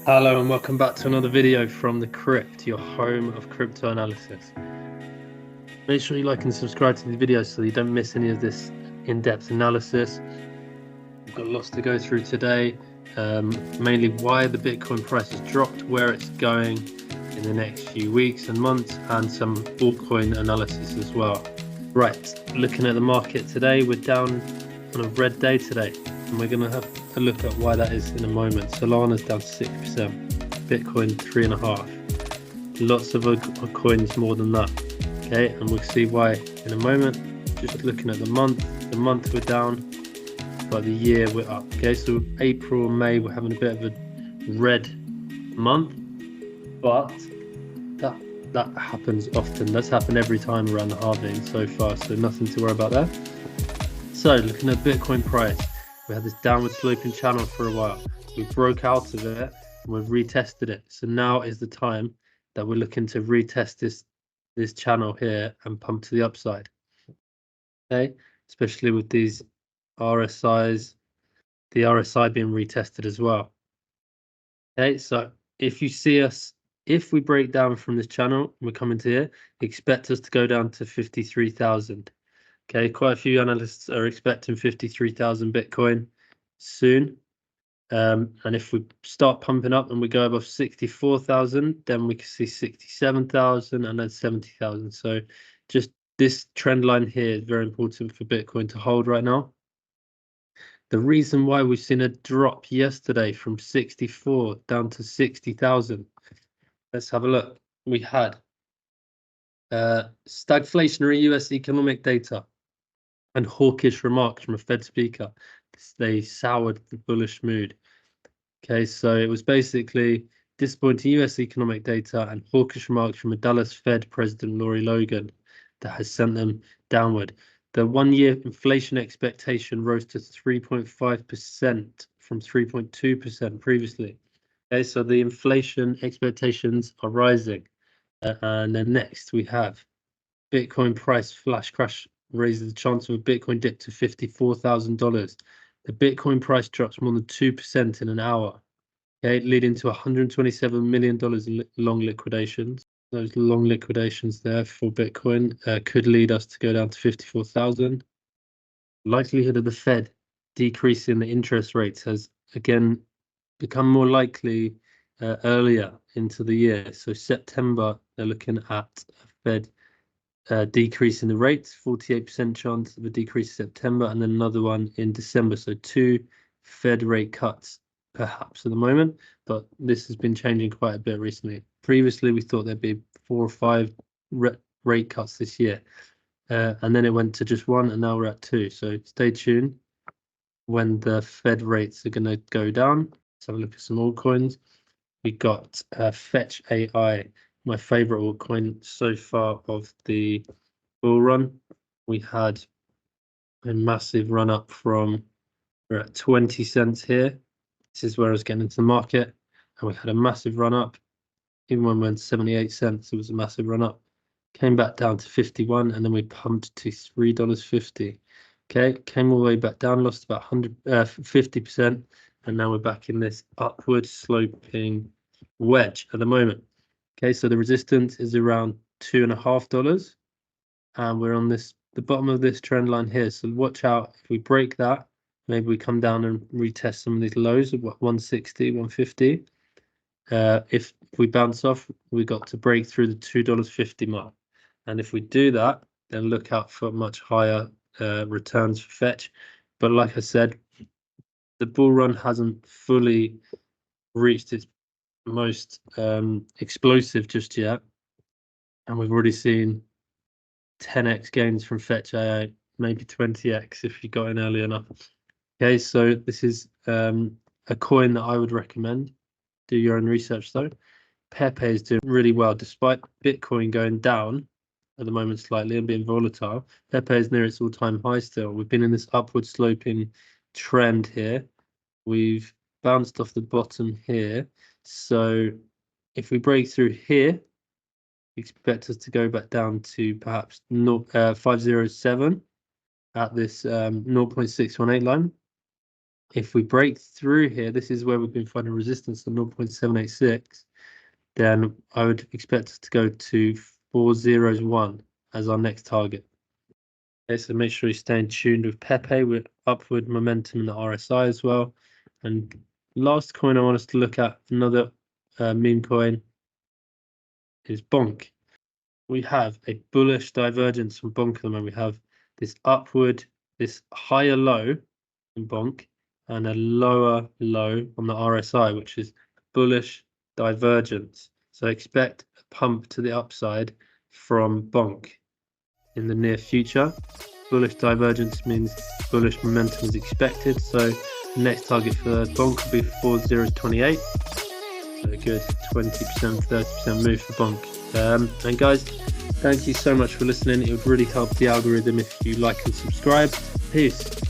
Hello and welcome back to another video from The Crypt, your home of crypto analysis. Make sure you like and subscribe to the videos so you don't miss any of this in-depth analysis. We've got lots to go through today, mainly why the Bitcoin price has dropped, where it's going in the next few weeks and months, and some altcoin analysis as well. Right, looking at the market today, we're down on a red day today, and we're going to have a look at why that is in a moment. Solana's down 6%, Bitcoin 3.5%, lots of other coins more than that. Okay, and we'll see why in a moment. Just looking at the month we're down, but the year we're up. Okay, so April and May we're having a bit of a red month, but that happens often. That's happened every time around the halving so far, so nothing to worry about there. So looking at Bitcoin price, we had this downward sloping channel for a while. We broke out of it and we've retested it. So now is the time that we're looking to retest this channel here and pump to the upside. Okay, especially with these RSIs, the RSI being retested as well. Okay, so if you see us, if we break down from this channel, we're coming to here, expect us to go down to 53,000. Okay, quite a few analysts are expecting 53,000 Bitcoin soon. And if we start pumping up and we go above 64,000, then we can see 67,000 and then 70,000. So just this trend line here is very important for Bitcoin to hold right now. The reason why we've seen a drop yesterday from 64 down to 60,000, let's have a look. We had stagflationary US economic data and hawkish remarks from a Fed speaker. They soured the bullish mood. Okay, so it was basically disappointing US economic data and hawkish remarks from a Dallas Fed President Lori Logan that has sent them downward. The one-year inflation expectation rose to 3.5% from 3.2% previously. Okay, so the inflation expectations are rising. And then next we have Bitcoin price flash crash raises the chance of a Bitcoin dip to $54,000. The Bitcoin price drops more than 2% in an hour, okay, leading to $127 million in long liquidations. Those long liquidations there for Bitcoin could lead us to go down to 54,000. Likelihood of the Fed decreasing the interest rates has again become more likely earlier into the year. So September, they're looking at a Fed decrease in the rates, 48% chance of a decrease in September, and then another one in December. So 2 Fed rate cuts perhaps at the moment, but this has been changing quite a bit recently. Previously, we thought there'd be 4 or 5 rate cuts this year, and then it went to just 1, and now we're at 2. So stay tuned when the Fed rates are going to go down. Let's have a look at some altcoins. We got Fetch AI, my favorite altcoin so far of the bull run. We had a massive run up from, we're at 20 cents here. This is where I was getting into the market, and we had a massive run up. Even when we went 78 cents, it was a massive run up. Came back down to 51, and then we pumped to $3.50. Okay, came all the way back down, lost about 50%, and now we're back in this upward sloping wedge at the moment. Okay, so the resistance is around $2.50, and we're on the bottom of this trend line here. So watch out if we break that. Maybe we come down and retest some of these lows of 160, 150. If we bounce off, we got to break through the $2.50 mark, and if we do that, then look out for much higher returns for Fetch. But like I said, the bull run hasn't fully reached its most explosive just yet, and we've already seen 10x gains from Fetch AI, maybe 20x if you got in early enough. Okay, so this is a coin that I would recommend. Do your own research though. Pepe is doing really well despite Bitcoin going down at the moment slightly and being volatile. Pepe is near its all-time high still. We've been in this upward sloping trend here. We've bounced off the bottom here. So if we break through here, expect us to go back down to perhaps 507 at this 0.618 line. if we break through here, this is where we've been finding resistance on 0.786, then I would expect us to go to 401 as our next target. Okay, so make sure you're staying tuned with Pepe with upward momentum in the RSI as well. And last coin I want us to look at, another meme coin, is Bonk. We have a bullish divergence from Bonk at the moment. We have this upward, this higher low in Bonk and a lower low on the RSI, which is bullish divergence. So expect a pump to the upside from Bonk in the near future. Bullish divergence means bullish momentum is expected. So the next target for Bonk will be 4028. So a good 20%, 30% move for Bonk. And guys, thank you so much for listening. It would really help the algorithm if you like and subscribe. Peace.